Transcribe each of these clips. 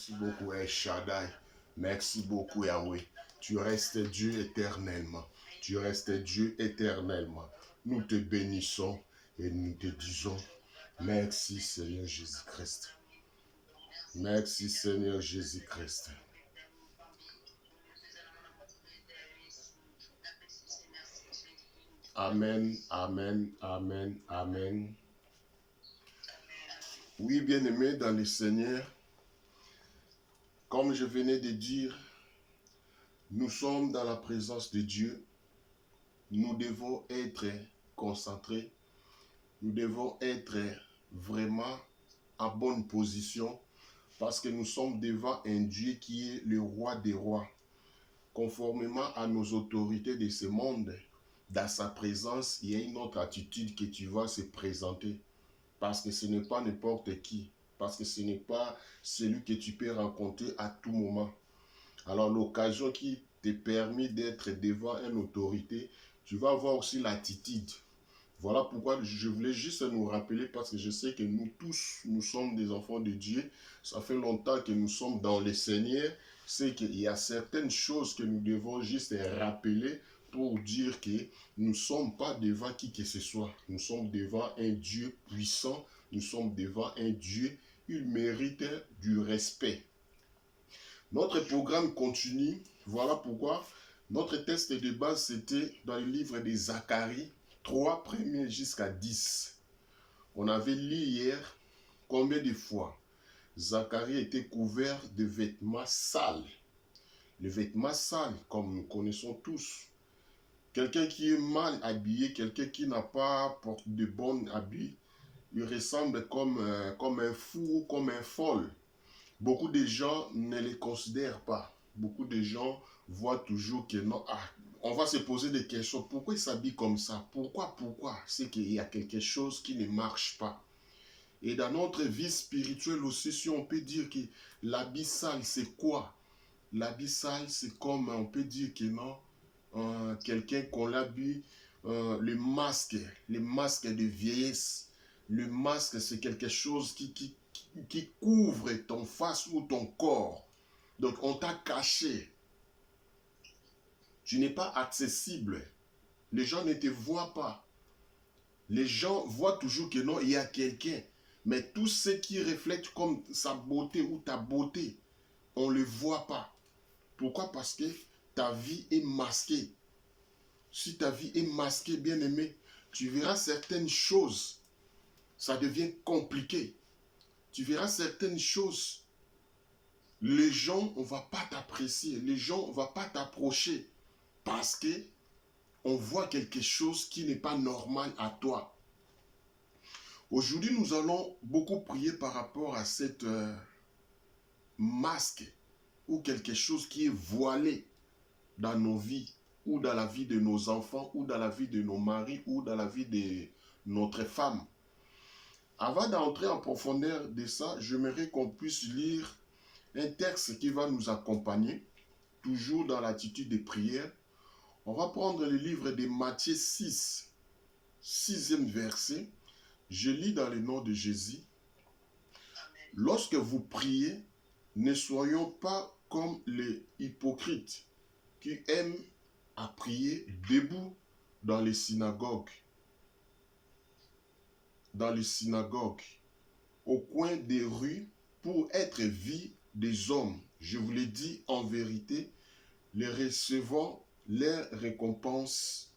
Merci beaucoup, El Shaddai. Merci beaucoup, Yahweh. Tu restes Dieu éternellement. Tu restes Dieu éternellement. Nous te bénissons et nous te disons merci, Seigneur Jésus-Christ. Merci, Seigneur Jésus-Christ. Amen, amen, amen, amen. Oui, bien-aimés dans le Seigneur, comme je venais de dire, nous sommes dans la présence de Dieu. Nous devons être concentrés. Nous devons être vraiment en bonne position parce que nous sommes devant un Dieu qui est le roi des rois. Conformément à nos autorités de ce monde, dans sa présence, il y a une autre attitude que tu vas se présenter. Parce que ce n'est pas n'importe qui. Parce que ce n'est pas celui que tu peux rencontrer à tout moment. Alors l'occasion qui te permet d'être devant une autorité, tu vas avoir aussi l'attitude. Voilà pourquoi je voulais juste nous rappeler, parce que je sais que nous tous, nous sommes des enfants de Dieu. Ça fait longtemps que nous sommes dans le Seigneur. C'est qu'il y a certaines choses que nous devons juste rappeler pour dire que nous ne sommes pas devant qui que ce soit. Nous sommes devant un Dieu puissant. Nous sommes devant un Dieu. Il mérite du respect. Notre programme continue. Voilà pourquoi notre texte de base, c'était dans le livre de Zacharie, 3 premiers jusqu'à 10. On avait lu hier combien de fois Zacharie était couvert de vêtements sales. Les vêtements sales, comme nous connaissons tous. Quelqu'un qui est mal habillé, quelqu'un qui n'a pas de bons habits, il ressemble comme un fou, comme un folle. Beaucoup de gens ne les considèrent pas. Beaucoup de gens voient toujours que non. On va se poser des questions. Pourquoi il s'habille comme ça? Pourquoi? C'est qu'il y a quelque chose qui ne marche pas. Et dans notre vie spirituelle aussi, si on peut dire que l'habit sale, c'est quoi? L'habit sale, c'est comme on peut dire que non, quelqu'un qu'on l'habille, le masque de vieillesse. Le masque, c'est quelque chose qui couvre ton face ou ton corps. Donc, on t'a caché. Tu n'es pas accessible. Les gens ne te voient pas. Les gens voient toujours que non, il y a quelqu'un. Mais tout ce qui reflète comme sa beauté ou ta beauté, on ne le voit pas. Pourquoi? Parce que ta vie est masquée. Si ta vie est masquée, bien-aimé, tu verras certaines choses. Ça devient compliqué. Tu verras certaines choses. Les gens, on ne va pas t'apprécier. Les gens, on ne va pas t'approcher. Parce que on voit quelque chose qui n'est pas normal à toi. Aujourd'hui, nous allons beaucoup prier par rapport à cette masque ou quelque chose qui est voilé dans nos vies ou dans la vie de nos enfants ou dans la vie de nos maris ou dans la vie de notre femme. Avant d'entrer en profondeur de ça, j'aimerais qu'on puisse lire un texte qui va nous accompagner, toujours dans l'attitude de prière. On va prendre le livre de Matthieu 6, 6e verset. Je lis dans le nom de Jésus. Lorsque vous priez, ne soyons pas comme les hypocrites qui aiment à prier debout dans les synagogues. Au coin des rues, pour être vus des hommes. Je vous l'ai dit en vérité, les recevant leur récompense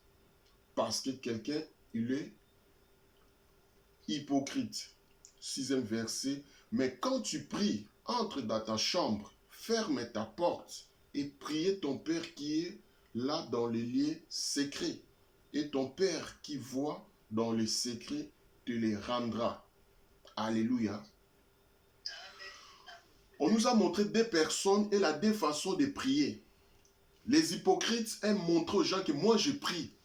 parce que quelqu'un, il est hypocrite. 6e verset. Mais quand tu pries, entre dans ta chambre, ferme ta porte et prie ton Père qui est là dans les lieux secrets. Et ton Père qui voit dans les secrets te les rendra. Alléluia. On nous a montré deux personnes et la deux façons de prier. Les hypocrites aiment montrer aux gens que moi je prie.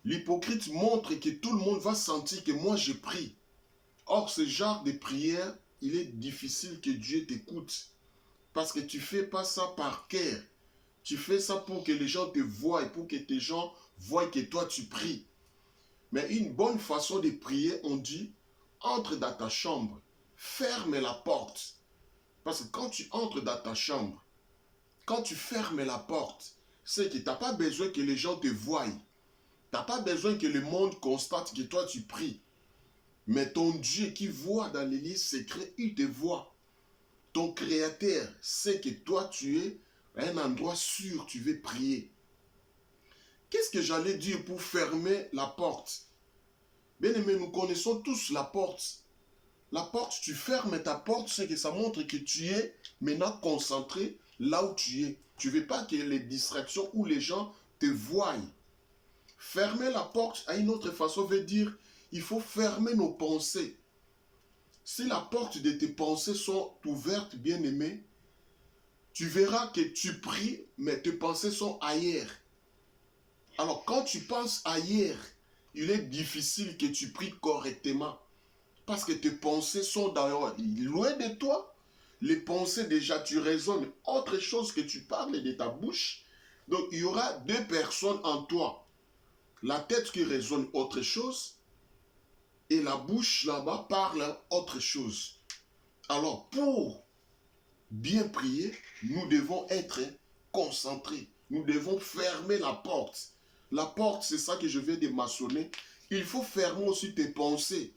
L'hypocrite montre que tout le monde va sentir que moi je prie. Or, ce genre de prière, il est difficile que Dieu t'écoute. Parce que tu ne fais pas ça par cœur. Tu fais ça pour que les gens te voient, pour que tes gens voient que toi tu pries. Mais une bonne façon de prier, on dit, entre dans ta chambre, ferme la porte. Parce que quand tu entres dans ta chambre, quand tu fermes la porte, c'est que tu n'as pas besoin que les gens te voient. Tu n'as pas besoin que le monde constate que toi tu pries. Mais ton Dieu qui voit dans les lieux secrets, il te voit. Ton Créateur sait que toi tu es à un endroit sûr, tu veux prier. Qu'est-ce que j'allais dire pour fermer la porte? Bien aimé, nous connaissons tous la porte. La porte, tu fermes ta porte, c'est que ça montre que tu es maintenant concentré là où tu es. Tu ne veux pas que les distractions ou les gens te voient. Fermer la porte à une autre façon veut dire il faut fermer nos pensées. Si la porte de tes pensées sont ouvertes, bien aimé, tu verras que tu pries, mais tes pensées sont ailleurs. Alors quand tu penses ailleurs, il est difficile que tu pries correctement. Parce que tes pensées sont loin de toi. Les pensées, déjà, tu raisonnes autre chose que tu parles de ta bouche. Donc, il y aura deux personnes en toi. La tête qui raisonne autre chose et la bouche là-bas parle autre chose. Alors, pour bien prier, nous devons être concentrés. Nous devons fermer la porte. La porte, c'est ça que je vais démaçonner. Il faut fermer aussi tes pensées.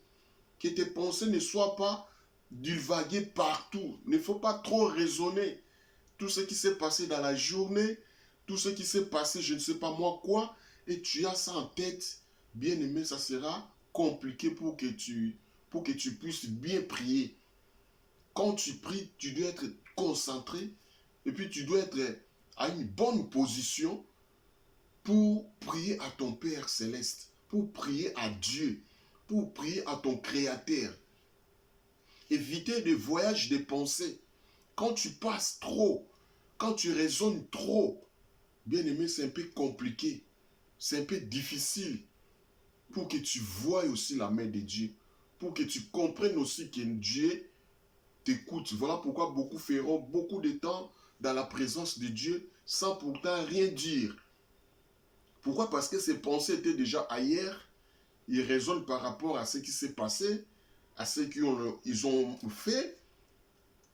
Que tes pensées ne soient pas divaguées partout. Il ne faut pas trop raisonner. Tout ce qui s'est passé dans la journée, tout ce qui s'est passé, je ne sais pas moi quoi, et tu as ça en tête, bien aimé, ça sera compliqué pour que tu puisses bien prier. Quand tu pries, tu dois être concentré, et puis tu dois être à une bonne position pour prier à ton Père Céleste, pour prier à Dieu, pour prier à ton Créateur. Éviter des voyages de pensée. Quand tu passes trop, quand tu raisonnes trop, bien aimé, c'est un peu compliqué. C'est un peu difficile pour que tu voies aussi la main de Dieu. Pour que tu comprennes aussi que Dieu t'écoute. Voilà pourquoi beaucoup feront beaucoup de temps dans la présence de Dieu sans pourtant rien dire. Pourquoi? Parce que ses pensées étaient déjà ailleurs. Ils raisonnent par rapport à ce qui s'est passé, à ce qu'ils ont fait.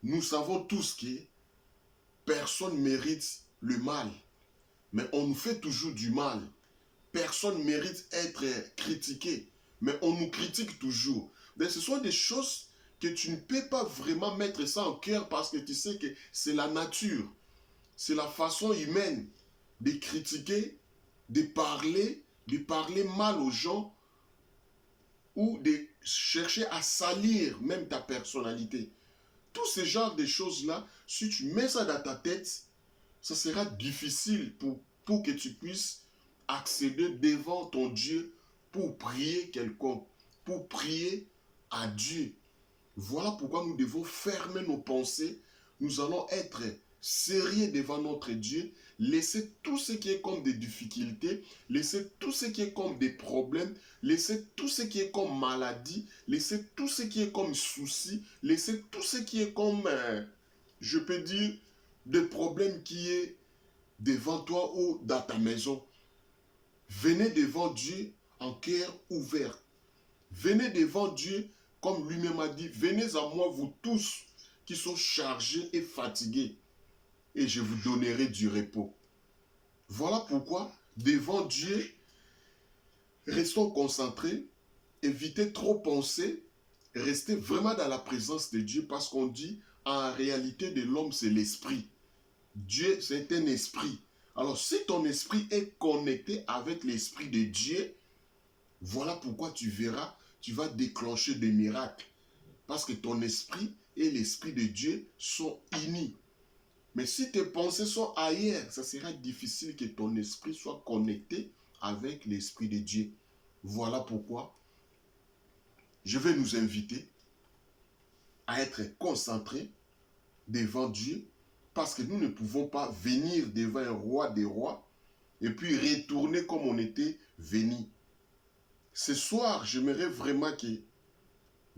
Nous savons tous que personne ne mérite le mal, mais on nous fait toujours du mal. Personne ne mérite être critiqué, mais on nous critique toujours. Mais ce sont des choses que tu ne peux pas vraiment mettre ça en cœur parce que tu sais que c'est la nature. C'est la façon humaine de critiquer, de parler mal aux gens ou de chercher à salir même ta personnalité. Tous ces genres de choses-là, si tu mets ça dans ta tête, ça sera difficile pour que tu puisses accéder devant ton Dieu pour prier quelqu'un, pour prier à Dieu. Voilà pourquoi nous devons fermer nos pensées. Nous allons être sérieux devant notre Dieu, laisser tout ce qui est comme des difficultés, laisser tout ce qui est comme des problèmes, laisser tout ce qui est comme maladie, laisser tout ce qui est comme souci, laisser tout ce qui est comme, je peux dire, des problèmes qui est devant toi ou dans ta maison. Venez devant Dieu en cœur ouvert. Venez devant Dieu comme lui-même a dit, venez à moi vous tous qui sont chargés et fatigués et je vous donnerai du repos. Voilà pourquoi, devant Dieu, restons concentrés, évitez trop penser, restez vraiment dans la présence de Dieu parce qu'on dit, en réalité de l'homme, c'est l'esprit. Dieu, c'est un esprit. Alors, si ton esprit est connecté avec l'esprit de Dieu, voilà pourquoi tu verras, tu vas déclencher des miracles. Parce que ton esprit et l'esprit de Dieu sont unis. Mais si tes pensées sont ailleurs, ça sera difficile que ton esprit soit connecté avec l'esprit de Dieu. Voilà pourquoi je vais nous inviter à être concentrés devant Dieu, parce que nous ne pouvons pas venir devant un roi des rois et puis retourner comme on était venu. Ce soir, j'aimerais vraiment que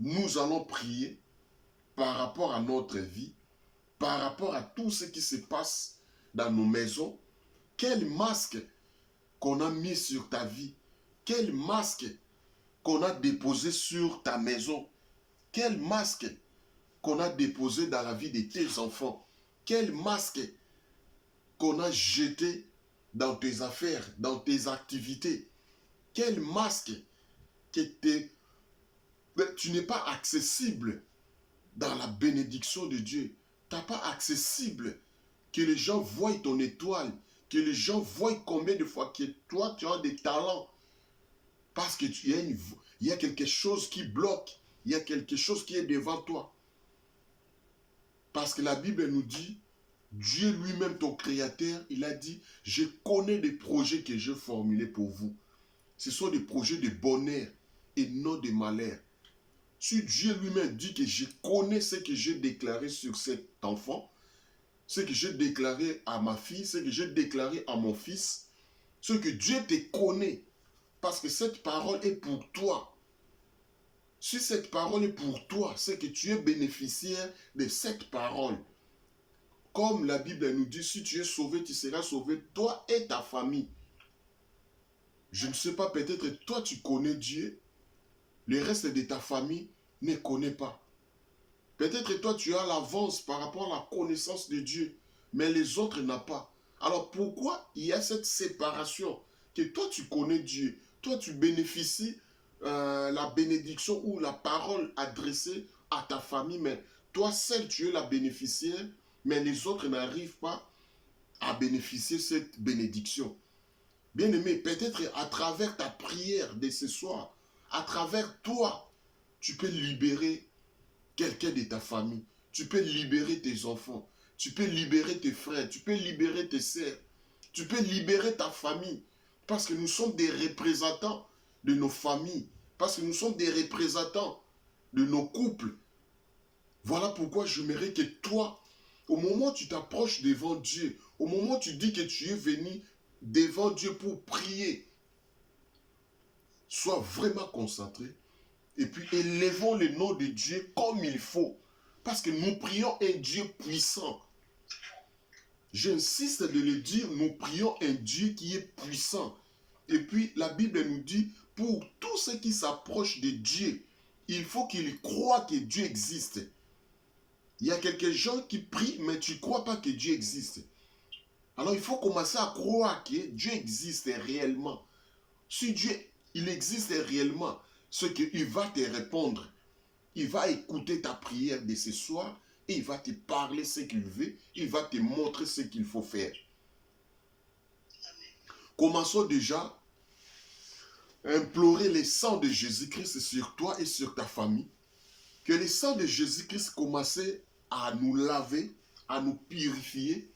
nous allons prier par rapport à notre vie, par rapport à tout ce qui se passe dans nos maisons. Quel masque qu'on a mis sur ta vie? Quel masque qu'on a déposé sur ta maison? Quel masque qu'on a déposé dans la vie de tes enfants, quel masque qu'on a jeté dans tes affaires, dans tes activités, quel masque que tu n'es pas accessible dans la bénédiction de Dieu. Tu n'es pas accessible, que les gens voient ton étoile, que les gens voient combien de fois que toi tu as des talents, parce que il y a quelque chose qui bloque, il y a quelque chose qui est devant toi. Parce que la Bible nous dit, Dieu lui-même, ton créateur, il a dit, je connais des projets que j'ai formulés pour vous. Ce sont des projets de bonheur et non de malheur. Si Dieu lui-même dit que je connais ce que j'ai déclaré sur cet enfant, ce que j'ai déclaré à ma fille, ce que j'ai déclaré à mon fils, ce que Dieu te connaît, parce que cette parole est pour toi. Si cette parole est pour toi, c'est que tu es bénéficiaire de cette parole. Comme la Bible nous dit, si tu es sauvé, tu seras sauvé, toi et ta famille. Je ne sais pas, peut-être toi tu connais Dieu, le reste de ta famille ne connaît pas. Peut-être toi tu as l'avance par rapport à la connaissance de Dieu, mais les autres n'ont pas. Alors pourquoi il y a cette séparation? Que toi tu connais Dieu, toi tu bénéficies la bénédiction ou la parole adressée à ta famille, mais toi seul tu es la bénéficiaire, mais les autres n'arrivent pas à bénéficier de cette bénédiction. Bien-aimé, peut-être à travers ta prière de ce soir, à travers toi, tu peux libérer quelqu'un de ta famille. Tu peux libérer tes enfants. Tu peux libérer tes frères. Tu peux libérer tes sœurs. Tu peux libérer ta famille. Parce que nous sommes des représentants de nos familles. Parce que nous sommes des représentants de nos couples. Voilà pourquoi j'aimerais que toi, au moment où tu t'approches devant Dieu, au moment où tu dis que tu es venu devant Dieu pour prier, sois vraiment concentré. Et puis élevons le nom de Dieu comme il faut. Parce que nous prions un Dieu puissant. J'insiste de le dire, nous prions un Dieu qui est puissant. Et puis la Bible nous dit, pour tous ceux qui s'approchent de Dieu, il faut qu'ils croient que Dieu existe. Il y a quelques gens qui prient, mais tu ne crois pas que Dieu existe. Alors il faut commencer à croire que Dieu existe réellement. Si Dieu, il existe réellement, c'est qu'il va te répondre. Il va écouter ta prière de ce soir et il va te parler ce qu'il veut. Il va te montrer ce qu'il faut faire. Commençons déjà à implorer le sang de Jésus-Christ sur toi et sur ta famille. Que le sang de Jésus-Christ commence à nous laver, à nous purifier.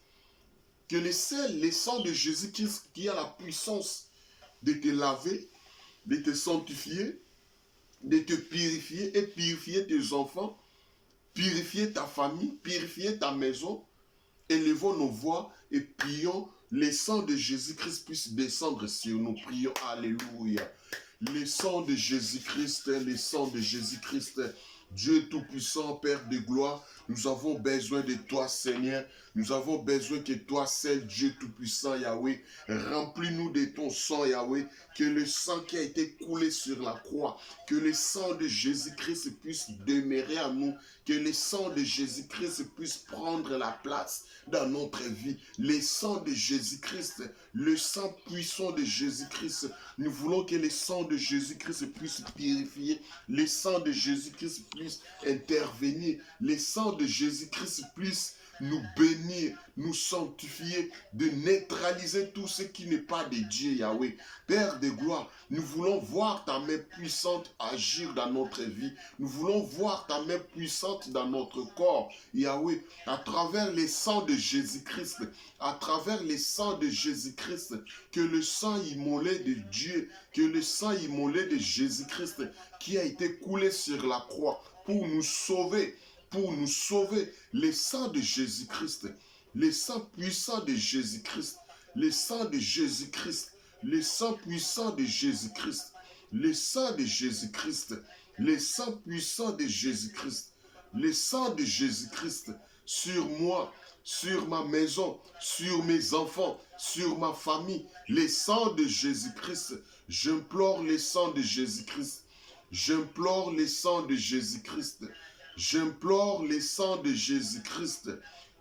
Que le sang de Jésus-Christ qui a la puissance de te laver, de te sanctifier, de te purifier et purifier tes enfants, purifier ta famille, purifier ta maison. Élevons nos voix et prions, le sang de Jésus-Christ puisse descendre sur nous. Prions, alléluia. Le sang de Jésus-Christ, le sang de Jésus-Christ, Dieu Tout-Puissant, Père de gloire, nous avons besoin de toi, Seigneur. Nous avons besoin que toi, seul Dieu Tout-Puissant, Yahweh, remplis-nous de ton sang, Yahweh. Que le sang qui a été coulé sur la croix, que le sang de Jésus-Christ puisse demeurer à nous. Que le sang de Jésus-Christ puisse prendre la place dans notre vie. Le sang de Jésus-Christ, le sang puissant de Jésus-Christ. Nous voulons que le sang de Jésus-Christ puisse purifier. Le sang de Jésus-Christ puisse intervenir. Le sang de Jésus-Christ puisse nous bénir, nous sanctifier, de neutraliser tout ce qui n'est pas de Dieu, Yahweh. Père de gloire, nous voulons voir ta main puissante agir dans notre vie. Nous voulons voir ta main puissante dans notre corps, Yahweh, à travers le sang de Jésus-Christ, à travers le sang de Jésus-Christ, que le sang immolé de Dieu, que le sang immolé de Jésus-Christ qui a été coulé sur la croix pour nous sauver, le sang de Jésus-Christ, le sang puissant de Jésus-Christ, le sang de Jésus-Christ, le sang puissant de Jésus-Christ, le sang de Jésus-Christ, le sang puissant de Jésus-Christ, le sang de Jésus-Christ sur moi, sur ma maison, sur mes enfants, sur ma famille, le sang de Jésus-Christ. J'implore le sang de Jésus-Christ. J'implore le sang de Jésus-Christ. J'implore les sangs de Jésus-Christ.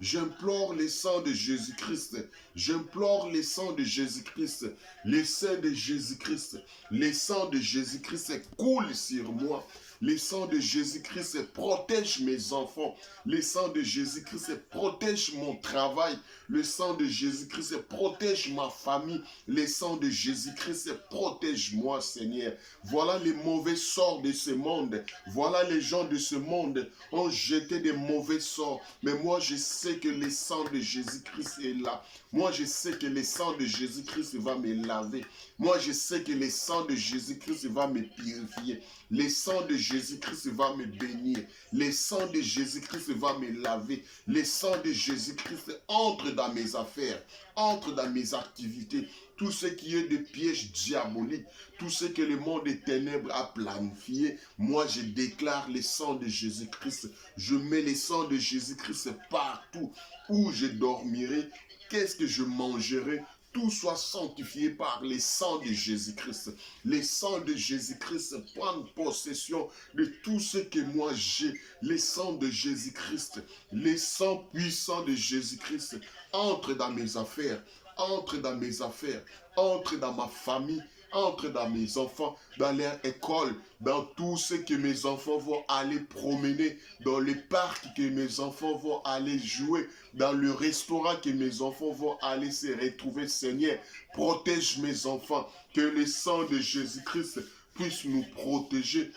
J'implore les sangs de Jésus-Christ. J'implore les sangs de Jésus-Christ. Les sangs de Jésus-Christ. Les sangs de Jésus-Christ coulent sur moi. Les sangs de Jésus-Christ protègent mes enfants. Les sangs de Jésus-Christ protègent mon travail. Le sang de Jésus-Christ protège ma famille. Les sangs de Jésus-Christ protègent moi, Seigneur. Voilà les mauvais sorts de ce monde. Voilà les gens de ce monde ont jeté des mauvais sorts. Mais moi, je sais que le sang de Jésus-Christ est là. Moi, je sais que le sang de Jésus-Christ va me laver. Moi, je sais que le sang de Jésus-Christ va me purifier. Le sang de Jésus-Christ va me bénir. Le sang de Jésus-Christ va me laver. Le sang de Jésus-Christ entre dans mes affaires, entre dans mes activités. Tout ce qui est de pièges diaboliques, tout ce que le monde des ténèbres a planifié, moi je déclare le sang de Jésus-Christ. Je mets le sang de Jésus-Christ partout où je dormirai. Qu'est-ce que je mangerai? Tout soit sanctifié par le sang de Jésus-Christ. Le sang de Jésus-Christ prend possession de tout ce que moi j'ai. Le sang de Jésus-Christ, le sang puissant de Jésus-Christ entre dans mes affaires, entre dans mes affaires, entre dans ma famille, entre dans mes enfants, dans leur école, dans tout ce que mes enfants vont aller promener, dans le parc que mes enfants vont aller jouer, dans le restaurant que mes enfants vont aller se retrouver. Seigneur, protège mes enfants, que le sang de Jésus-Christ puisse nous protéger.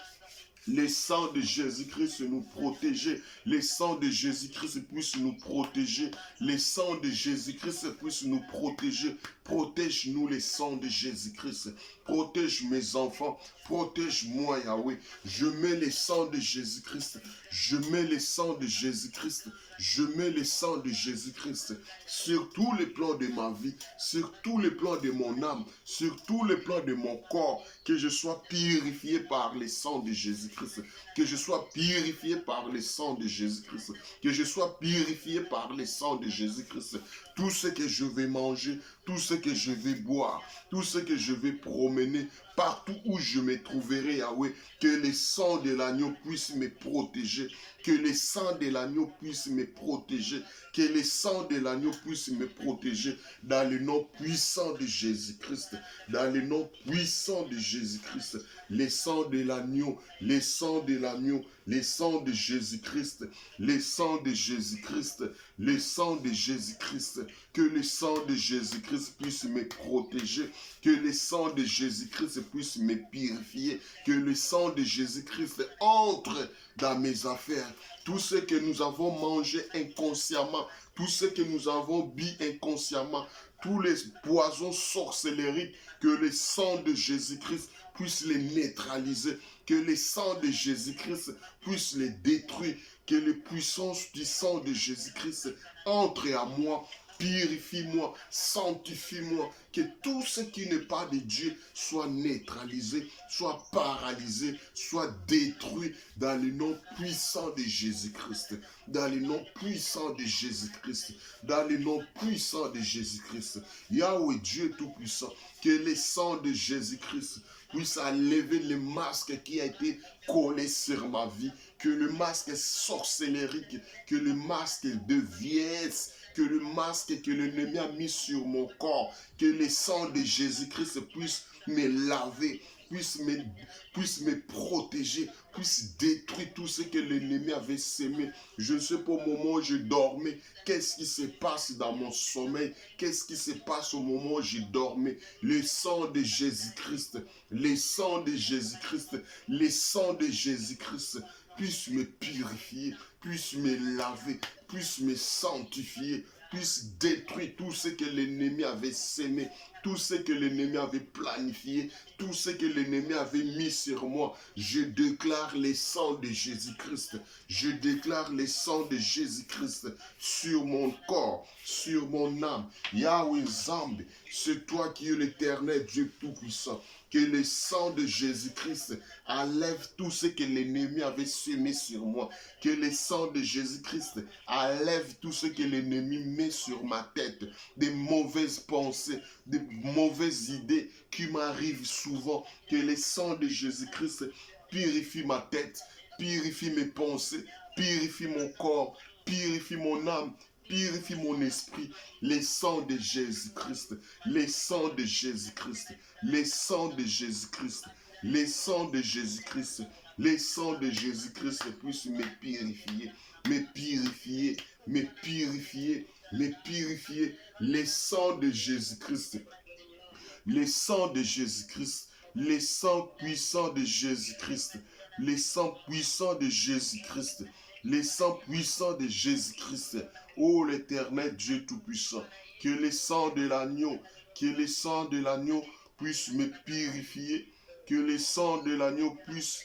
Le sang de Jésus-Christ nous protéger. Le sang de Jésus-Christ puisse nous protéger. Le sang de Jésus-Christ puisse nous protéger. Protège-nous, le sang de Jésus-Christ. Protège mes enfants. Protège-moi, Yahweh. Je mets le sang de Jésus-Christ. Je mets le sang de Jésus-Christ. Je mets le sang de Jésus-Christ sur tous les plans de ma vie, sur tous les plans de mon âme, sur tous les plans de mon corps. Que je sois purifié par le sang de Jésus-Christ. Que je sois purifié par le sang de Jésus-Christ. Que je sois purifié par le sang de Jésus-Christ. Tout ce que je vais manger, tout ce que je vais boire, tout ce que je vais promener, partout où je me trouverai, Yahweh, que le sang de l'agneau puisse me protéger, que le sang de l'agneau puisse me protéger, que le sang de l'agneau puisse me protéger dans le nom puissant de Jésus-Christ, dans le nom puissant de Jésus-Christ, le sang de l'agneau, le sang de l'agneau, le sang de Jésus-Christ, le sang de Jésus-Christ, le sang de Jésus-Christ, que le sang de Jésus-Christ puisse me protéger, que le sang de Jésus-Christ puisse me purifier, que le sang de Jésus-Christ entre dans mes affaires. Tout ce que nous avons mangé inconsciemment, tout ce que nous avons bu inconsciemment, tous les poisons sorcellériques, que le sang de Jésus-Christ puisse les neutraliser, que le sang de Jésus-Christ puisse les détruire, que les puissances du sang de Jésus-Christ entrent à moi, purifie-moi, sanctifie-moi, que tout ce qui n'est pas de Dieu soit neutralisé, soit paralysé, soit détruit dans le nom puissant de Jésus-Christ, dans le nom puissant de Jésus-Christ, dans le nom puissant de Jésus-Christ. Yahweh Dieu Tout-Puissant, que le sang de Jésus-Christ puisse enlever le masque qui a été collé sur ma vie, que le masque sorcellérique, que le masque de vieillesse, que le masque que l'ennemi a mis sur mon corps, que le sang de Jésus-Christ puisse me laver, puisse me protéger, puisse détruire tout ce que l'ennemi avait sémé. Je ne sais pas au moment où je dormais, qu'est-ce qui se passe dans mon sommeil, qu'est-ce qui se passe au moment où je dormais. Le sang de Jésus-Christ, le sang de Jésus-Christ, le sang de Jésus-Christ puisse me purifier, puisse me laver, puisse me sanctifier, puisse détruire tout ce que l'ennemi avait sémé, tout ce que l'ennemi avait planifié, tout ce que l'ennemi avait mis sur moi. Je déclare le sang de Jésus-Christ. Je déclare le sang de Jésus-Christ sur mon corps, sur mon âme. Yahweh Zambi, c'est toi qui es l'Éternel Dieu Tout-Puissant. Que le sang de Jésus-Christ enlève tout ce que l'ennemi avait semé sur moi. Que le sang de Jésus-Christ enlève tout ce que l'ennemi met sur ma tête. Des mauvaises pensées, des mauvaises idées qui m'arrivent souvent. Que le sang de Jésus-Christ purifie ma tête, purifie mes pensées, purifie mon corps, purifie mon âme, purifie mon esprit. Les sangs de Jésus-Christ, les sangs de Jésus-Christ, les sangs de Jésus-Christ, les sangs de Jésus-Christ, les sangs de Jésus-Christ puissent me purifier, me purifier, me purifier, me purifier. Les sangs de Jésus-Christ, les sangs de Jésus-Christ, les sangs puissants de Jésus-Christ, les sangs puissants de Jésus-Christ, les sangs puissants de Jésus-Christ. Ô l'Éternel Dieu Tout-Puissant, que les sangs de l'agneau, que les sangs de l'agneau puissent me purifier, que les sangs de l'agneau puissent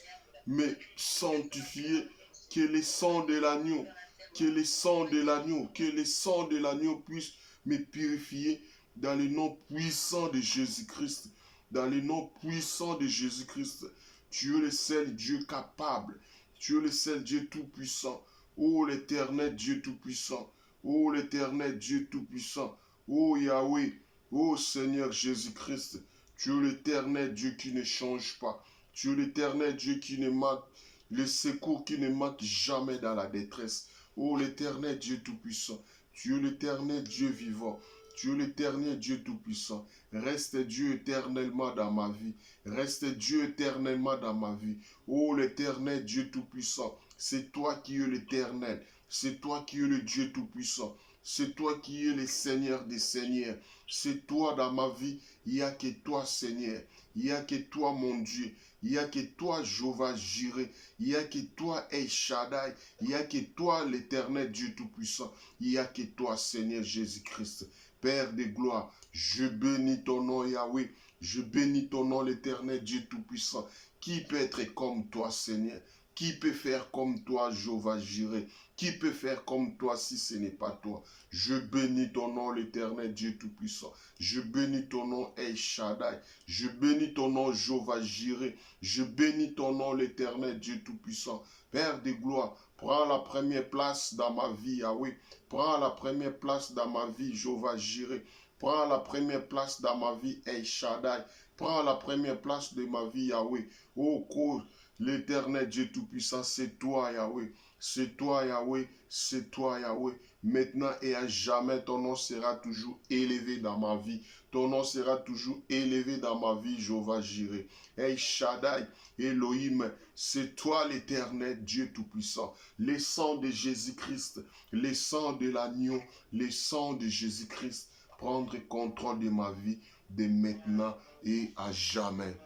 me sanctifier, que les sangs de l'agneau, que les sangs de l'agneau, que les sangs de l'agneau puissent me purifier dans le nom puissant de Jésus-Christ, dans le nom puissant de Jésus-Christ. Tu es le seul Dieu capable, tu es le seul Dieu tout-puissant. Ô l'Éternel Dieu tout-puissant, ô l'Éternel Dieu tout-puissant, ô Yahweh, ô Seigneur Jésus-Christ, tu es l'Éternel Dieu qui ne change pas, tu es l'Éternel Dieu qui ne manque, le secours qui ne manque jamais dans la détresse. Ô l'Éternel Dieu tout-puissant, tu es l'Éternel Dieu vivant, tu es l'Éternel Dieu tout-puissant. Reste Dieu éternellement dans ma vie. Reste Dieu éternellement dans ma vie. Ô l'Éternel Dieu tout-puissant, c'est toi qui es l'Éternel. C'est toi qui es le Dieu tout-puissant. C'est toi qui es le Seigneur des Seigneurs. C'est toi dans ma vie. Il n'y a que toi, Seigneur. Il n'y a que toi, mon Dieu. Il n'y a que toi, Jéhovah Jireh. Il n'y a que toi, El Shaddai. Il n'y a que toi, l'Éternel Dieu tout-puissant. Il n'y a que toi, Seigneur Jésus-Christ. Père de gloire, je bénis ton nom, Yahweh. Je bénis ton nom, l'Éternel Dieu Tout-Puissant. Qui peut être comme toi, Seigneur? Qui peut faire comme toi, Jéhovah Jireh? Qui peut faire comme toi si ce n'est pas toi? Je bénis ton nom, l'Éternel Dieu Tout-Puissant. Je bénis ton nom, El Shaddai. Je bénis ton nom, Jéhovah Jireh. Je bénis ton nom, l'Éternel Dieu Tout-Puissant. Père de gloire, prends la première place dans ma vie, Yahweh. Prends la première place dans ma vie, Jéhovah Jireh. Prends la première place dans ma vie, El Shaddai. Prends la première place de ma vie, Yahweh. Oh, l'Éternel Dieu Tout-Puissant, c'est toi, Yahweh. C'est toi, Yahweh. C'est toi, Yahweh. Maintenant et à jamais, ton nom sera toujours élevé dans ma vie. Ton nom sera toujours élevé dans ma vie, Jéhovah Jireh. El Shaddai, Elohim, c'est toi l'Éternel Dieu Tout-Puissant. Les sangs de Jésus-Christ, les sangs de l'agneau, les sangs de Jésus-Christ, prendre contrôle de ma vie de maintenant et à jamais.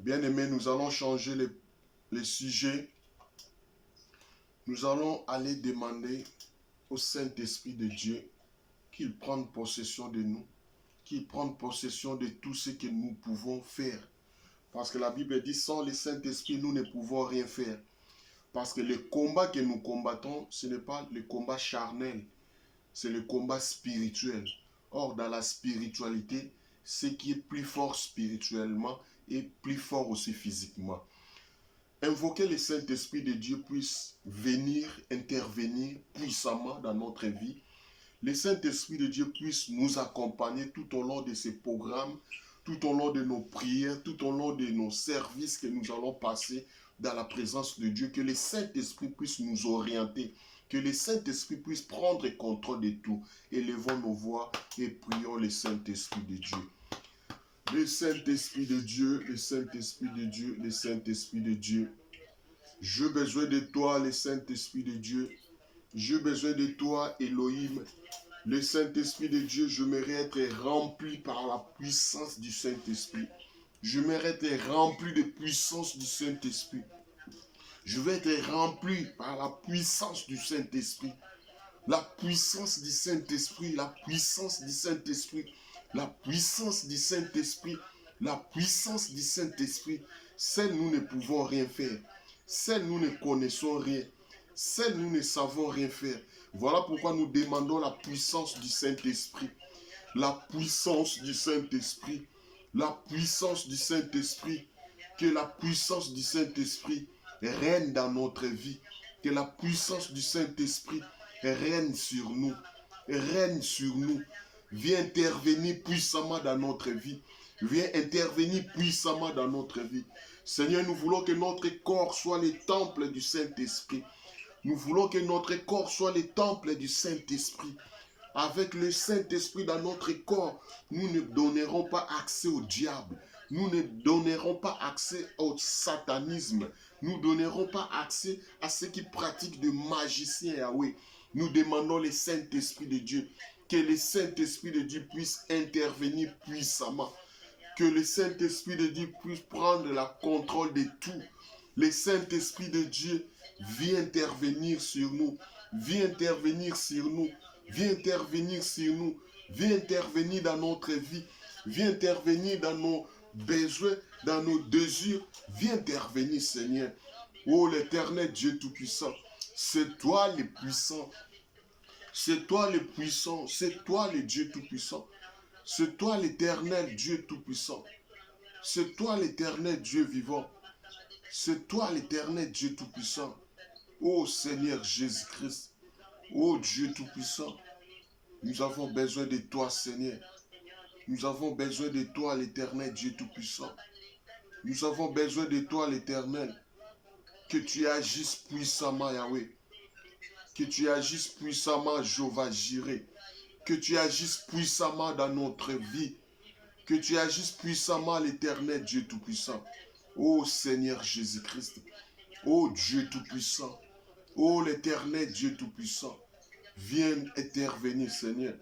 Bien-aimés, nous allons changer les sujets. Nous allons aller demander au Saint-Esprit de Dieu qu'il prenne possession de nous, qu'il prenne possession de tout ce que nous pouvons faire. Parce que la Bible dit, sans le Saint-Esprit, nous ne pouvons rien faire. Parce que le combat que nous combattons, ce n'est pas le combat charnel, c'est le combat spirituel. Or, dans la spiritualité, ce qui est plus fort spirituellement est plus fort aussi physiquement. Invoquer le Saint-Esprit de Dieu puisse venir, intervenir puissamment dans notre vie. Le Saint-Esprit de Dieu puisse nous accompagner tout au long de ces programmes, tout au long de nos prières, tout au long de nos services que nous allons passer dans la présence de Dieu. Que le Saint-Esprit puisse nous orienter, que le Saint-Esprit puisse prendre contrôle de tout. Élevons nos voix et prions le Saint-Esprit de Dieu. Le Saint-Esprit de Dieu, le Saint-Esprit de Dieu, le Saint-Esprit de Dieu. J'ai besoin de toi, le Saint-Esprit de Dieu. J'ai besoin de toi, Elohim. Le Saint-Esprit de Dieu, je mérite être rempli par la puissance du Saint-Esprit. Je mérite être rempli de puissance du Saint-Esprit. Je vais être rempli par la puissance du Saint-Esprit. La puissance du Saint-Esprit, la puissance du Saint-Esprit, la puissance du Saint-Esprit, la puissance du Saint-Esprit. Seul nous ne pouvons rien faire. Seul nous ne connaissons rien. Seul nous ne savons rien faire. Voilà pourquoi nous demandons la puissance du Saint-Esprit. La puissance du Saint-Esprit. La puissance du Saint-Esprit. Que la puissance du Saint-Esprit règne dans notre vie. Que la puissance du Saint-Esprit règne sur nous. Règne sur nous. Viens intervenir puissamment dans notre vie. Viens intervenir puissamment dans notre vie. Seigneur, nous voulons que notre corps soit le temple du Saint-Esprit. Nous voulons que notre corps soit le temple du Saint-Esprit. Avec le Saint-Esprit dans notre corps, nous ne donnerons pas accès au diable. Nous ne donnerons pas accès au satanisme. Nous ne donnerons pas accès à ceux qui pratiquent de magicien Yahweh. Nous demandons le Saint-Esprit de Dieu. Que le Saint-Esprit de Dieu puisse intervenir puissamment. Que le Saint-Esprit de Dieu puisse prendre le contrôle de tout. Le Saint-Esprit de Dieu vient intervenir sur nous. Viens intervenir sur nous. Viens intervenir sur nous. Viens intervenir dans notre vie. Viens intervenir dans nos besoins, dans nos désirs. Viens intervenir, Seigneur. Oh, l'Éternel Dieu Tout-Puissant. C'est toi le puissant. C'est toi le puissant. C'est toi le Dieu Tout-Puissant. C'est toi l'Éternel Dieu Tout-Puissant. C'est toi l'Éternel Dieu vivant. C'est toi l'Éternel Dieu Tout-Puissant. Oh Seigneur Jésus-Christ. Oh Dieu Tout-Puissant. Nous avons besoin de toi, Seigneur. Nous avons besoin de toi, l'Éternel Dieu Tout-Puissant. Nous avons besoin de toi, l'Éternel. Que tu agisses puissamment, Yahweh. Que tu agisses puissamment, Jéhovah Jireh. Que tu agisses puissamment dans notre vie. Que tu agisses puissamment, l'Éternel Dieu Tout-Puissant. Ô Seigneur Jésus-Christ. Ô Dieu Tout-Puissant. Ô l'Éternel Dieu Tout-Puissant. Viens intervenir, Seigneur.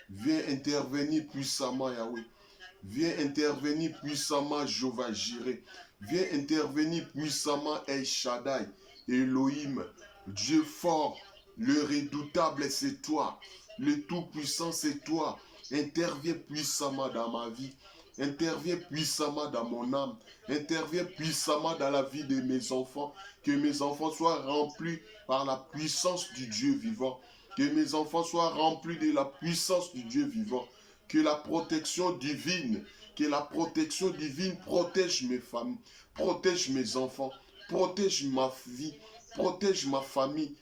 Viens intervenir puissamment, Yahweh. Viens intervenir puissamment, Jéhovah Jireh. Viens intervenir puissamment, El Shaddai, Elohim. Dieu fort, le redoutable, c'est toi. Le tout-puissant, c'est toi. Interviens puissamment dans ma vie. Interviens puissamment dans mon âme. Interviens puissamment dans la vie de mes enfants. Que mes enfants soient remplis par la puissance du Dieu vivant. Que mes enfants soient remplis de la puissance du Dieu vivant. Que la protection divine protège mes familles, protège mes enfants, protège ma vie, protège ma famille,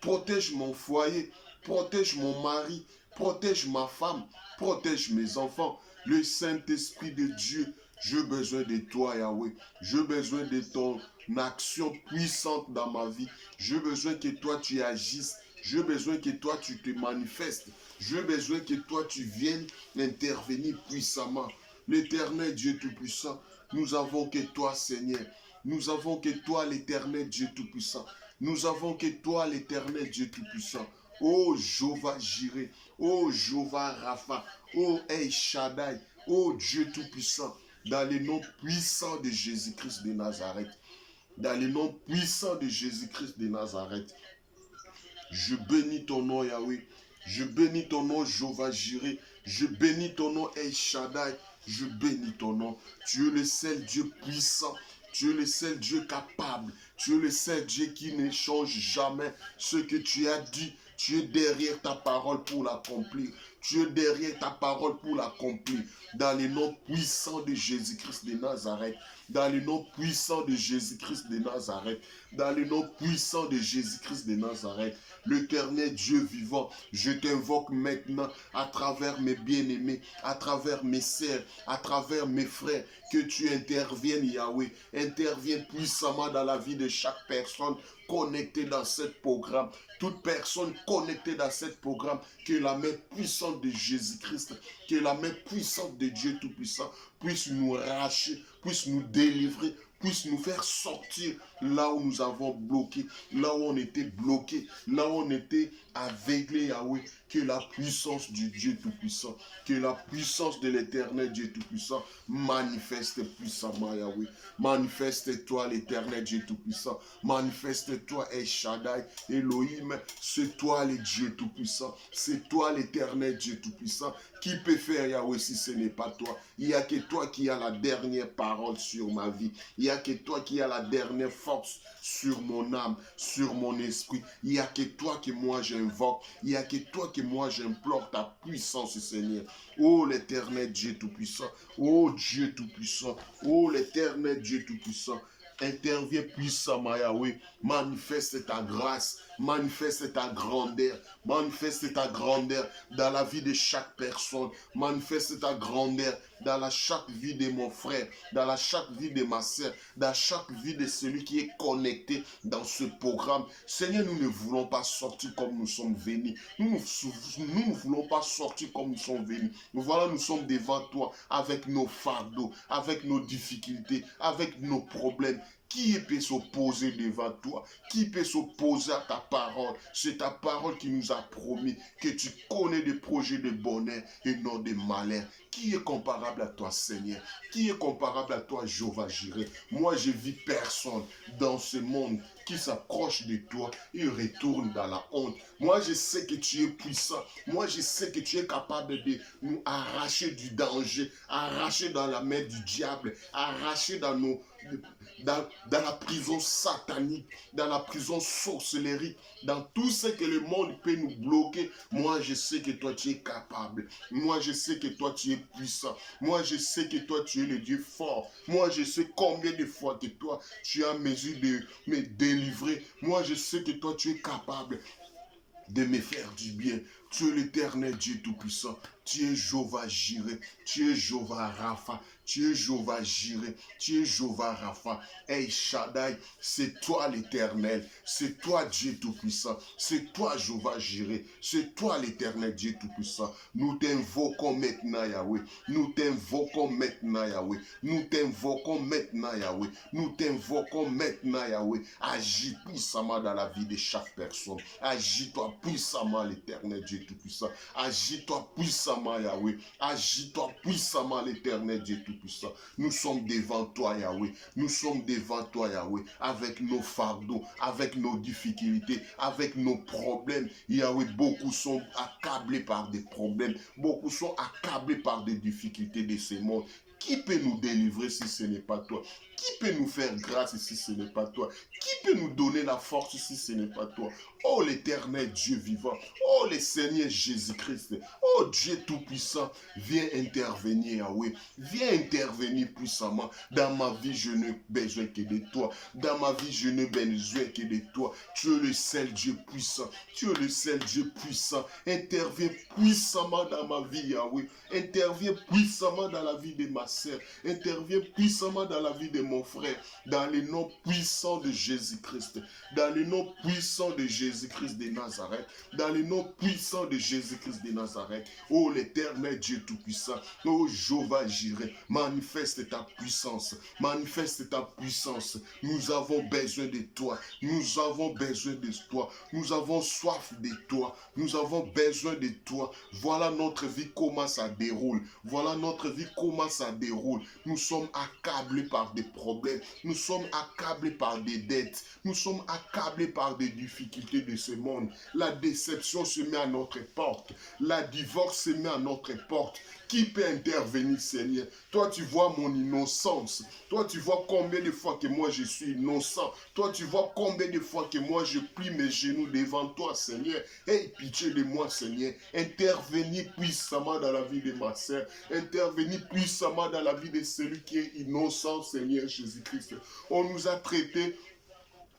protège mon foyer, protège mon mari, protège ma femme, protège mes enfants. Le Saint-Esprit de Dieu, j'ai besoin de toi, Yahweh. J'ai besoin de ton action puissante dans ma vie. J'ai besoin que toi tu agisses. J'ai besoin que toi tu te manifestes. J'ai besoin que toi tu viennes intervenir puissamment. L'Éternel Dieu Tout-Puissant, nous avons que toi, Seigneur. Nous avons que toi, l'Éternel Dieu Tout-Puissant. Nous avons que toi, l'Éternel Dieu Tout-Puissant. Oh Jéhovah Jireh, oh Jéhovah Rapha, oh El Shaddai, oh Dieu Tout-Puissant, dans le nom puissant de Jésus-Christ de Nazareth. Dans le nom puissant de Jésus-Christ de Nazareth. Je bénis ton nom, Yahweh. Je bénis ton nom, Jéhovah Jireh. Je bénis ton nom, El Shaddai. Je bénis ton nom. Tu es le seul Dieu puissant. Tu es le seul Dieu capable. Tu es le seul Dieu qui ne change jamais ce que tu as dit. Tu es derrière ta parole pour l'accomplir. Tu es derrière ta parole pour l'accomplir. Dans le nom puissant de Jésus-Christ de Nazareth. Dans le nom puissant de Jésus-Christ de Nazareth. Dans le nom puissant de Jésus-Christ de Nazareth. L'Éternel Dieu vivant, je t'invoque maintenant à travers mes bien-aimés, à travers mes sœurs, à travers mes frères, que tu interviennes, Yahweh. Interviens puissamment dans la vie de chaque personne connectée dans ce programme. Toute personne connectée dans ce programme, que la main puissante de Jésus-Christ, que la main puissante de Dieu Tout-Puissant puisse nous arracher, puisse nous délivrer, puisse nous faire sortir là où nous avons bloqué, là où on était bloqué, là où on était aveuglé, Yahweh. Que la puissance du Dieu Tout-Puissant, que la puissance de l'Éternel Dieu Tout-Puissant manifeste puissamment, Yahweh. Manifeste-toi, l'Éternel Dieu Tout-Puissant. Manifeste-toi, El Shaddai, Elohim. C'est toi, le Dieu Tout-Puissant. C'est toi, l'Éternel Dieu Tout-Puissant. Qui peut faire, Yahweh, si ce n'est pas toi? Il n'y a que toi qui as la dernière parole sur ma vie. Il n'y a que toi qui as la dernière force sur mon âme, sur mon esprit. Il n'y a que toi que moi j'invoque. Il n'y a que toi que moi j'implore ta puissance, Seigneur. Oh l'Éternel Dieu Tout-Puissant. Oh Dieu Tout-Puissant. Oh l'Éternel Dieu Tout-Puissant. Interviens puissamment, Yahweh. Manifeste ta grâce. Manifeste ta grandeur. Manifeste ta grandeur dans la vie de chaque personne. Manifeste ta grandeur dans chaque vie de mon frère, dans chaque vie de ma sœur, dans chaque vie de celui qui est connecté dans ce programme. Seigneur, nous ne voulons pas sortir comme nous sommes venus. Nous ne voulons pas sortir comme nous sommes venus. Voilà, nous sommes devant toi avec nos fardeaux, avec nos difficultés, avec nos problèmes. Qui peut s'opposer devant toi? Qui peut s'opposer à ta parole? C'est ta parole qui nous a promis que tu connais des projets de bonheur et non de malheur. Qui est comparable à toi, Seigneur? Qui est comparable à toi, Jéhovah Jireh? Moi, je vis personne dans ce monde qui s'approche de toi et retourne dans la honte. Moi, je sais que tu es puissant. Moi, je sais que tu es capable de nous arracher du danger, arracher dans la main du diable, arracher dans la prison satanique, dans la prison sorcellerie, dans tout ce que le monde peut nous bloquer. Moi, je sais que toi, tu es capable. Moi, je sais que toi, tu es puissant. Moi, je sais que toi, tu es le Dieu fort. Moi, je sais combien de fois que toi, tu as mesure de me délivrer. Moi, je sais que toi, tu es capable de me faire du bien. Tu es l'éternel Dieu Tout-Puissant. Tu es Jéhovah Jireh. Tu es Jéhovah Rapha. Tu es Jéhovah Jireh. Tu es Jéhovah Rapha. Hey Shaddai, c'est toi l'éternel. C'est toi Dieu Tout-Puissant. C'est toi Jéhovah Jireh. C'est toi l'éternel Dieu Tout-Puissant. Nous t'invoquons maintenant Yahweh. Nous t'invoquons maintenant Yahweh. Nous t'invoquons maintenant Yahweh. Nous t'invoquons maintenant Yahweh. Agis puissamment dans la vie de chaque personne. Agis-toi puissamment l'éternel Dieu Tout-Puissant. Agis-toi puissamment Yahweh. Agis-toi puissamment l'éternel Dieu Tout-Puissant. Nous sommes devant toi Yahweh. Nous sommes devant toi Yahweh. Avec nos fardeaux, avec nos difficultés, avec nos problèmes. Yahweh, beaucoup sont accablés par des problèmes. Beaucoup sont accablés par des difficultés de ce monde. Qui peut nous délivrer si ce n'est pas toi? Qui peut nous faire grâce si ce n'est pas toi? Qui peut nous donner la force si ce n'est pas toi? Oh l'éternel Dieu vivant, oh le Seigneur Jésus-Christ, oh Dieu Tout-Puissant, viens intervenir Yahweh, viens intervenir puissamment. Dans ma vie, je n'ai besoin que de toi. Dans ma vie, je n'ai besoin que de toi. Tu es le seul Dieu puissant, tu es le seul Dieu puissant. Interviens puissamment dans ma vie Yahweh, interviens puissamment dans la vie de ma sœur, interviens puissamment dans la vie de mon frère, dans le nom puissant de Jésus-Christ, dans le nom puissant de Jésus-Christ de Nazareth, dans le nom puissant de Jésus-Christ de Nazareth. Oh l'éternel Dieu Tout-Puissant, oh Jéhovah Jireh, manifeste ta puissance, manifeste ta puissance. Nous avons besoin de toi, nous avons besoin de toi, nous avons soif de toi, nous avons besoin de toi. Voilà notre vie comment ça déroule, voilà notre vie comment ça déroule. Nous sommes accablés par des problèmes, nous sommes accablés par des dettes, nous sommes accablés par des difficultés de ce monde. La déception se met à notre porte, la divorce se met à notre porte. Qui peut intervenir, Seigneur? Toi, tu vois mon innocence. Toi, tu vois combien de fois que moi je suis innocent. Toi, tu vois combien de fois que moi je plie mes genoux devant toi, Seigneur. Aie pitié de moi, Seigneur. Intervenir puissamment dans la vie de ma sœur. Intervenir puissamment dans la vie de celui qui est innocent, Seigneur Jésus-Christ. On nous a traités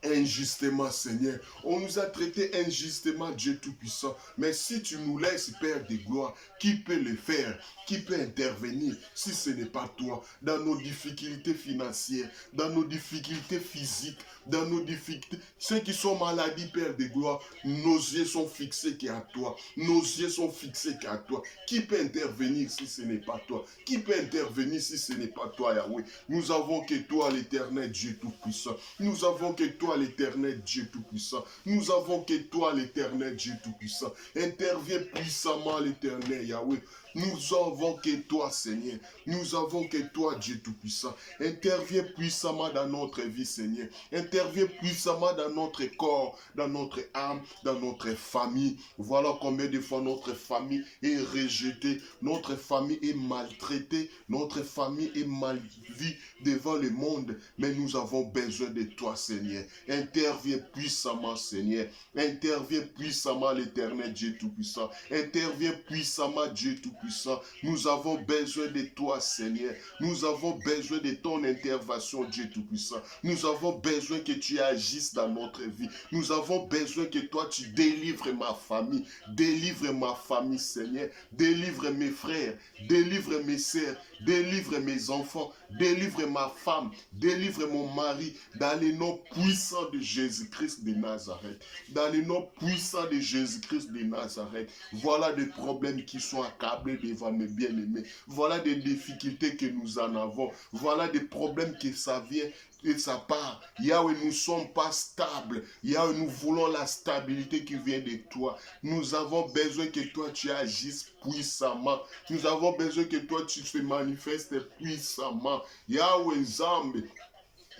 injustement, Seigneur. On nous a traités injustement, Dieu Tout-Puissant. Mais si tu nous laisses, Père de gloire, qui peut le faire? Qui peut intervenir si ce n'est pas toi? Dans nos difficultés financières, dans nos difficultés physiques, dans nos difficultés, ceux qui sont malades, Père de gloire, nos yeux sont fixés qu'à toi. Nos yeux sont fixés qu'à toi. Qui peut intervenir si ce n'est pas toi? Qui peut intervenir si ce n'est pas toi, Yahweh? Nous avons que toi, l'éternel Dieu Tout-Puissant. Nous avons que toi, l'éternel Dieu Tout-Puissant. Nous avons que toi, l'éternel Dieu Tout-Puissant. Interviens puissamment, l'éternel Yahweh. Nous avons que toi, Seigneur. Nous avons que toi, Dieu Tout-Puissant. Interviens puissamment dans notre vie, Seigneur. Interviens puissamment dans notre corps, dans notre âme, dans notre famille. Voilà combien de fois notre famille est rejetée, notre famille est maltraitée, notre famille est mal vue devant le monde. Mais nous avons besoin de toi, Seigneur. Interviens puissamment, Seigneur. Interviens puissamment, l'Éternel Dieu Tout-Puissant. Interviens puissamment, Dieu Tout-Puissant. Nous avons besoin de toi, Seigneur. Nous avons besoin de ton intervention, Dieu Tout-Puissant. Nous avons besoin que tu agisses dans notre vie. Nous avons besoin que toi, tu délivres ma famille. Délivre ma famille, Seigneur. Délivre mes frères. Délivre mes sœurs. Délivre mes enfants. Délivre ma femme. Délivre mon mari. Dans le nom puissant de Jésus-Christ de Nazareth. Dans le nom puissant de Jésus-Christ de Nazareth. Voilà des problèmes qui sont accablés devant mes bien-aimés. Voilà des difficultés que nous en avons. Voilà des problèmes que ça vient et ça part. Yahweh, nous ne sommes pas stables. Yahweh, nous voulons la stabilité qui vient de toi. Nous avons besoin que toi, tu agisses puissamment. Nous avons besoin que toi, tu te manifestes puissamment. Yahweh, Zambé.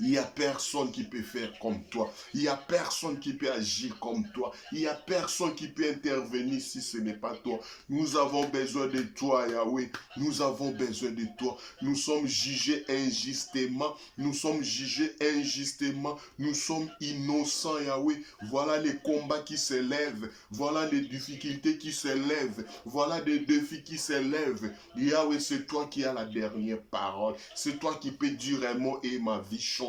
Il n'y a personne qui peut faire comme toi. Il n'y a personne qui peut agir comme toi. Il n'y a personne qui peut intervenir si ce n'est pas toi. Nous avons besoin de toi, Yahweh. Nous avons besoin de toi. Nous sommes jugés injustement. Nous sommes jugés injustement. Nous sommes innocents, Yahweh. Voilà les combats qui s'élèvent. Voilà les difficultés qui s'élèvent. Voilà des défis qui s'élèvent. Yahweh, c'est toi qui as la dernière parole. C'est toi qui peux dire un mot et ma vie change.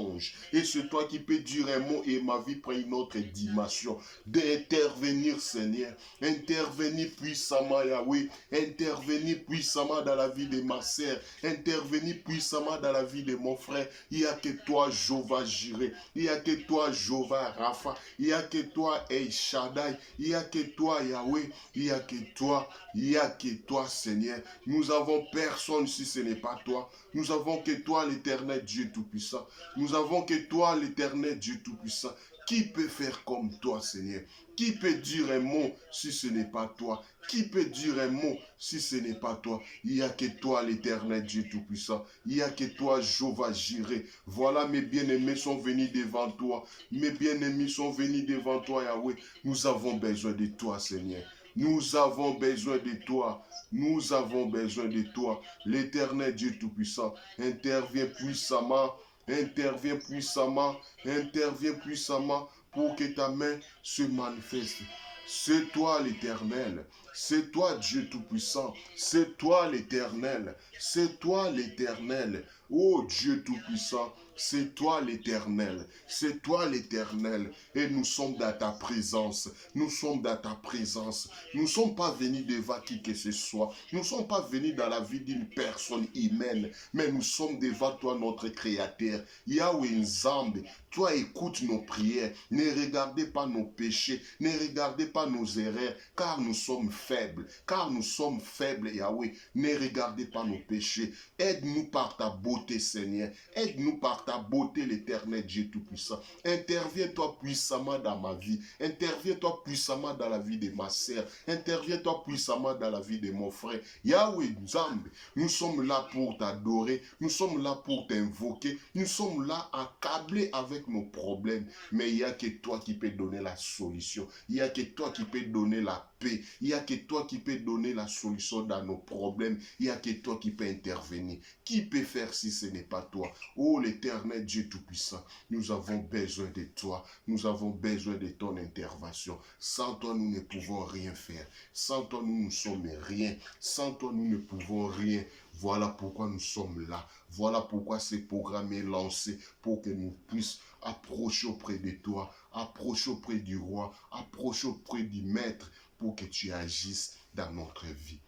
Et c'est toi qui peux dire un mot et ma vie prend une autre dimension. D'intervenir, Seigneur. Intervenir puissamment, Yahweh. Intervenir puissamment dans la vie de ma sœur. Intervenir puissamment dans la vie de mon frère. Il n'y a que toi, Jéhovah Jireh. Il n'y a que toi, Jéhovah Rapha. Il n'y a que toi, El Shaddai. Il n'y a que toi, Yahweh. Il n'y a que toi. Il n'y a que toi, Seigneur. Nous avons personne si ce n'est pas toi. Nous avons que toi, l'Éternel Dieu Tout-Puissant. Nous avons que toi, l'Éternel Dieu Tout-Puissant. Qui peut faire comme toi, Seigneur? Qui peut dire un mot si ce n'est pas toi? Qui peut dire un mot si ce n'est pas toi? Il n'y a que toi, l'Éternel Dieu Tout-Puissant. Il n'y a que toi, Jéhovah Jireh. Voilà, mes bien-aimés sont venus devant toi. Mes bien-aimés sont venus devant toi, Yahweh. Nous avons besoin de toi, Seigneur. Nous avons besoin de toi. Nous avons besoin de toi. L'Éternel Dieu Tout-Puissant, intervient puissamment. Interviens puissamment, interviens puissamment pour que ta main se manifeste. C'est toi l'Éternel, c'est toi Dieu Tout-Puissant, c'est toi l'Éternel, c'est toi l'Éternel. Oh Dieu Tout-Puissant, c'est toi l'Éternel, c'est toi l'Éternel. Et nous sommes dans ta présence, nous sommes dans ta présence. Nous ne sommes pas venus devant qui que ce soit. Nous ne sommes pas venus dans la vie d'une personne humaine, mais nous sommes devant toi, notre Créateur. Yahweh Nzambe, toi écoute nos prières. Ne regardez pas nos péchés, ne regardez pas nos erreurs, car nous sommes faibles. Car nous sommes faibles, Yahweh. Ne regardez pas nos péchés. Aide-nous par ta beauté, Seigneur. Aide-nous par ta beauté, l'Éternel Dieu Tout-Puissant. Interviens-toi puissamment dans ma vie. Interviens-toi puissamment dans la vie de ma sœur. Interviens-toi puissamment dans la vie de mon frère. Yahweh Nzambe, nous sommes là pour t'adorer. Nous sommes là pour t'invoquer. Nous sommes là accablés avec nos problèmes. Mais il n'y a que toi qui peux donner la solution. Il n'y a que toi qui peux donner la paix. Il n'y a que toi qui peux donner la solution dans nos problèmes. Il n'y a que toi qui peux intervenir. Qui peut faire si ce n'est pas toi? Oh l'Éternel Dieu Tout-Puissant, nous avons besoin de toi. Nous avons besoin de ton intervention. Sans toi, nous ne pouvons rien faire. Sans toi, nous ne sommes rien. Sans toi, nous ne pouvons rien. Voilà pourquoi nous sommes là. Voilà pourquoi ce programme est lancé, pour que nous puissions approcher auprès de toi, approcher auprès du roi, approcher auprès du maître, pour que tu agisses dans notre vie.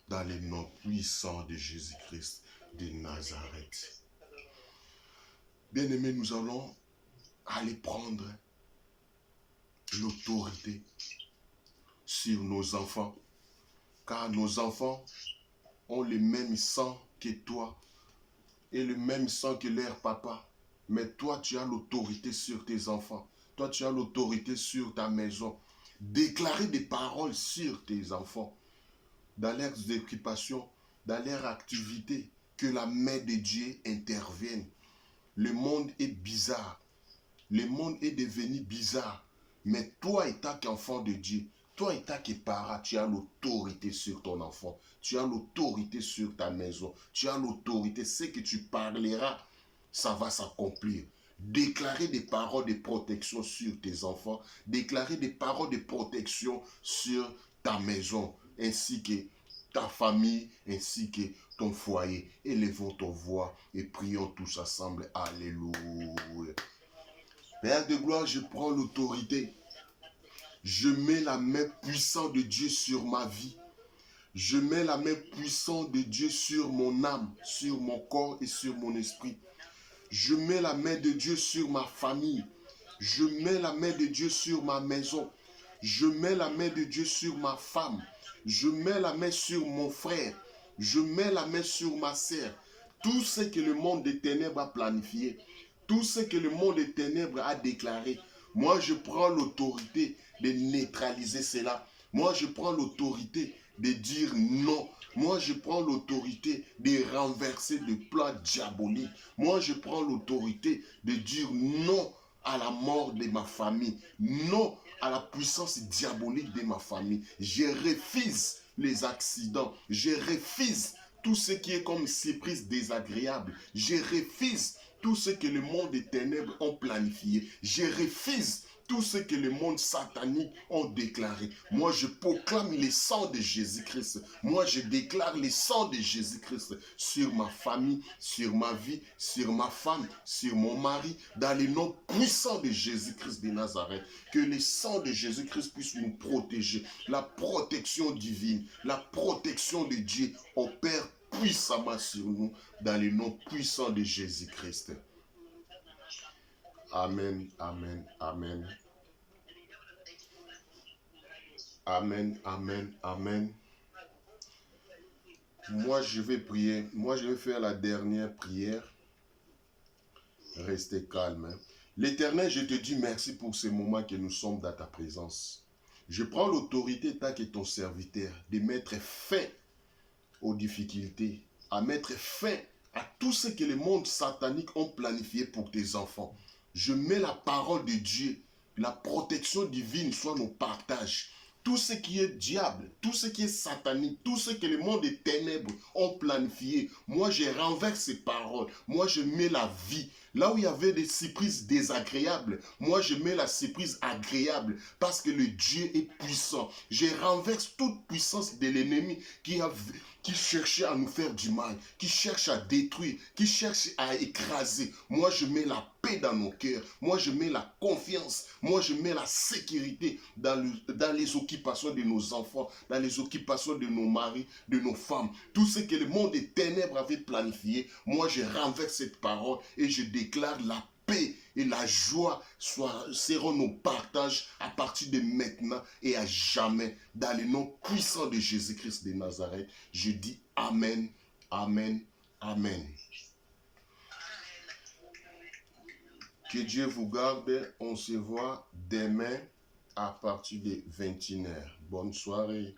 Dans le nom puissant de Jésus-Christ de Nazareth. Bien-aimés, nous allons aller prendre l'autorité sur nos enfants, car nos enfants ont le même sang que toi et le même sang que leur papa. Mais toi, tu as l'autorité sur tes enfants. Toi, tu as l'autorité sur ta maison. Déclarer des paroles sur tes enfants, dans leurs occupations, dans leurs activités, que la main de Dieu intervienne. Le monde est bizarre. Le monde est devenu bizarre. Mais toi, étant qu'enfant de Dieu, toi, étant que parent, tu as l'autorité sur ton enfant. Tu as l'autorité sur ta maison. Tu as l'autorité. Ce que tu parleras, ça va s'accomplir. déclarer des paroles de protection sur tes enfants, déclarer des paroles de protection sur ta maison, ainsi que ta famille, ainsi que ton foyer. Élevons ton voix et prions tous ensemble. Alléluia. Père de gloire, je prends l'autorité. Je mets la main puissante de Dieu sur ma vie. Je mets la main puissante de Dieu sur mon âme, sur mon corps et sur mon esprit. Je mets la main de Dieu sur ma famille. Je mets la main de Dieu sur ma maison. Je mets la main de Dieu sur ma femme. Je mets la main sur mon frère. Je mets la main sur ma sœur. Tout ce que le monde des ténèbres a planifié, tout ce que le monde des ténèbres a déclaré, moi je prends l'autorité de neutraliser cela. Moi je prends l'autorité de dire non. Moi je prends l'autorité de renverser le plan diabolique. Moi je prends l'autorité de dire non à la mort de ma famille, non à la puissance diabolique de ma famille. Je refuse les accidents, je refuse tout ce qui est comme surprise désagréable. Je refuse tout ce que le monde des ténèbres ont planifié. Je refuse tout ce que le monde satanique ont déclaré. Moi, je proclame le sang de Jésus-Christ. Moi, je déclare le sang de Jésus-Christ sur ma famille, sur ma vie, sur ma femme, sur mon mari, dans le nom puissant de Jésus-Christ de Nazareth. Que le sang de Jésus-Christ puisse nous protéger. La protection divine, la protection de Dieu opère puissamment sur nous dans le nom puissant de Jésus-Christ. Amen, amen, amen. Amen, amen, amen. Moi, je vais prier. Moi, je vais faire la dernière prière. Restez calme. L'Éternel, je te dis merci pour ce moment que nous sommes dans ta présence. Je prends l'autorité, tant que ton serviteur, de mettre fin aux difficultés, à mettre fin à tout ce que le monde satanique ont planifié pour tes enfants. Je mets la parole de Dieu, la protection divine soit nos partages. Tout ce qui est diable, tout ce qui est satanique, tout ce que le monde des ténèbres ont planifié, moi je renverse ces paroles, moi je mets la vie. Là où il y avait des surprises désagréables, moi je mets la surprise agréable parce que le Dieu est puissant. Je renverse toute puissance de l'ennemi qui cherchait à nous faire du mal, qui cherche à détruire, qui cherche à écraser. Moi je mets la paix dans nos cœurs, moi je mets la confiance, moi je mets la sécurité dans les occupations de nos enfants, dans les occupations de nos maris, de nos femmes. Tout ce que le monde des ténèbres avait planifié, moi je renverse cette parole et je déclare la paix et la joie seront nos partages à partir de maintenant et à jamais. Dans le nom puissant de Jésus-Christ de Nazareth, je dis Amen, Amen, Amen. Que Dieu vous garde. On se voit demain à partir de 21h. Bonne soirée.